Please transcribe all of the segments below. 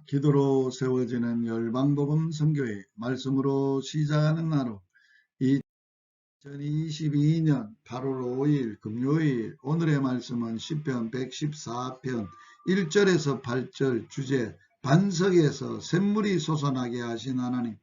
기도로 세워지는 열방복음 선교회 말씀으로 시작하는 하루 2022년 8월 5일 금요일 오늘의 말씀은 시편 114편 1절에서 8절 주제 반석에서 샘물이 솟아나게 하신 하나님.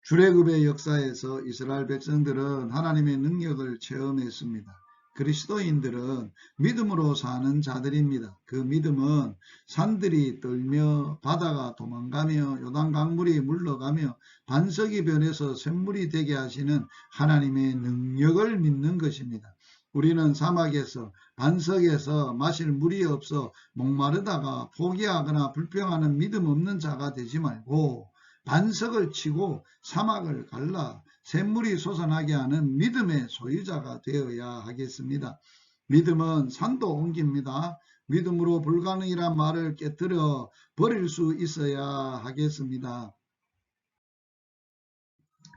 출애굽의 역사에서 이스라엘 백성들은 하나님의 능력을 체험했습니다. 그리스도인들은 믿음으로 사는 자들입니다. 그 믿음은 산들이 떨며 바다가 도망가며 요단 강물이 물러가며 반석이 변해서 샘물이 되게 하시는 하나님의 능력을 믿는 것입니다. 우리는 사막에서 반석에서 마실 물이 없어 목마르다가 포기하거나 불평하는 믿음 없는 자가 되지 말고 반석을 치고 사막을 갈라 샘물이 솟아나게 하는 믿음의 소유자가 되어야 하겠습니다. 믿음은 산도 옮깁니다. 믿음으로 불가능이란 말을 깨뜨려 버릴 수 있어야 하겠습니다.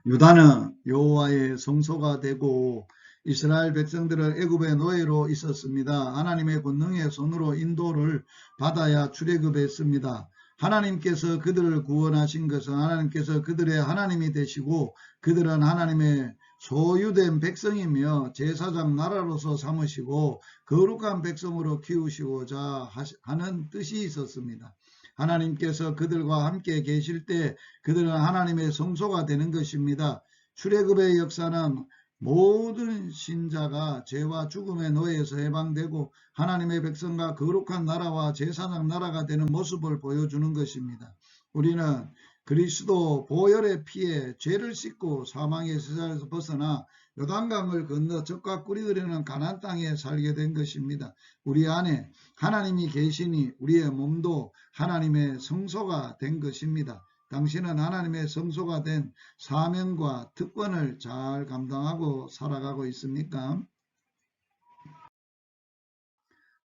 유다는 여호와의 성소가 되고 이스라엘 백성들은 애굽의 노예로 있었습니다. 하나님의 권능의 손으로 인도를 받아야 출애굽했습니다. 하나님께서 그들을 구원하신 것은 하나님께서 그들의 하나님이 되시고 그들은 하나님의 소유된 백성이며 제사장 나라로서 삼으시고 거룩한 백성으로 키우시고자 하는 뜻이 있었습니다. 하나님께서 그들과 함께 계실 때 그들은 하나님의 성소가 되는 것입니다. 출애굽의 역사는 모든 신자가 죄와 죽음의 노예에서 해방되고 하나님의 백성과 거룩한 나라와 제사장 나라가 되는 모습을 보여주는 것입니다. 우리는 그리스도 보혈의 피에 죄를 씻고 사망의 세상에서 벗어나 요단강을 건너 적과 꿀이 흐르는 가나안 땅에 살게 된 것입니다. 우리 안에 하나님이 계시니 우리의 몸도 하나님의 성소가 된 것입니다. 당신은 하나님의 성소가 된 사명과 특권을 잘 감당하고 살아가고 있습니까?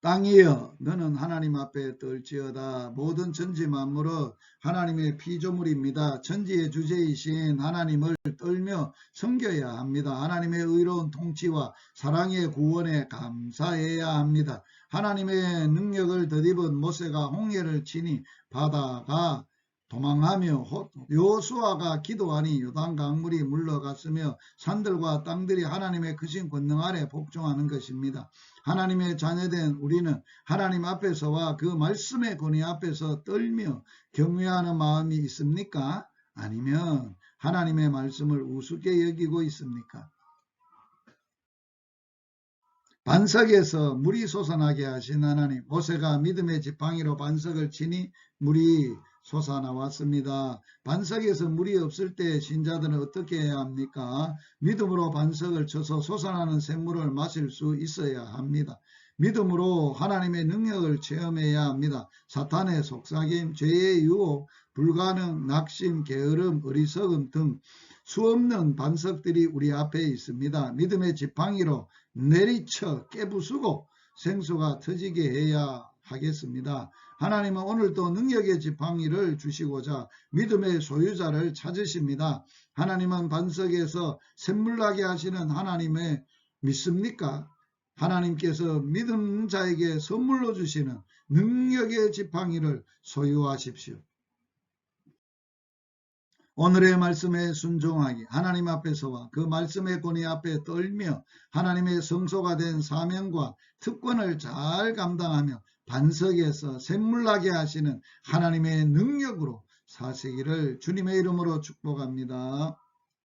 땅이여 너는 하나님 앞에 떨지어다. 모든 천지 만물은 하나님의 피조물입니다. 천지의 주제이신 하나님을 떨며 섬겨야 합니다. 하나님의 의로운 통치와 사랑의 구원에 감사해야 합니다. 하나님의 능력을 덧입은 모세가 홍해를 치니 바다가 도망하며 여호수아가 기도하니 요단 강물이 물러갔으며 산들과 땅들이 하나님의 크신 권능 아래 복종하는 것입니다. 하나님의 자녀된 우리는 하나님 앞에서와 그 말씀의 권위 앞에서 떨며 경외하는 마음이 있습니까? 아니면 하나님의 말씀을 우습게 여기고 있습니까? 반석에서 물이 솟아나게 하신 하나님, 모세가 믿음의 지팡이로 반석을 치니 물이 솟아나왔습니다. 반석에서 물이 없을 때 신자들은 어떻게 해야 합니까? 믿음으로 반석을 쳐서 솟아나는 샘물을 마실 수 있어야 합니다. 믿음으로 하나님의 능력을 체험해야 합니다. 사탄의 속삭임, 죄의 유혹, 불가능, 낙심, 게으름, 어리석음 등 수없는 반석들이 우리 앞에 있습니다. 믿음의 지팡이로 내리쳐 깨부수고 생수가 터지게 해야 하겠습니다. 하나님은 오늘도 능력의 지팡이를 주시고자 믿음의 소유자를 찾으십니다. 하나님은 반석에서 샘물나게 하시는 하나님의 믿습니까? 하나님께서 믿는 자에게 선물로 주시는 능력의 지팡이를 소유하십시오. 오늘의 말씀에 순종하기, 하나님 앞에서와 그 말씀의 권위 앞에 떨며 하나님의 성소가 된 사명과 특권을 잘 감당하며 반석에서 샘물나게 하시는 하나님의 능력으로 사시기를 주님의 이름으로 축복합니다.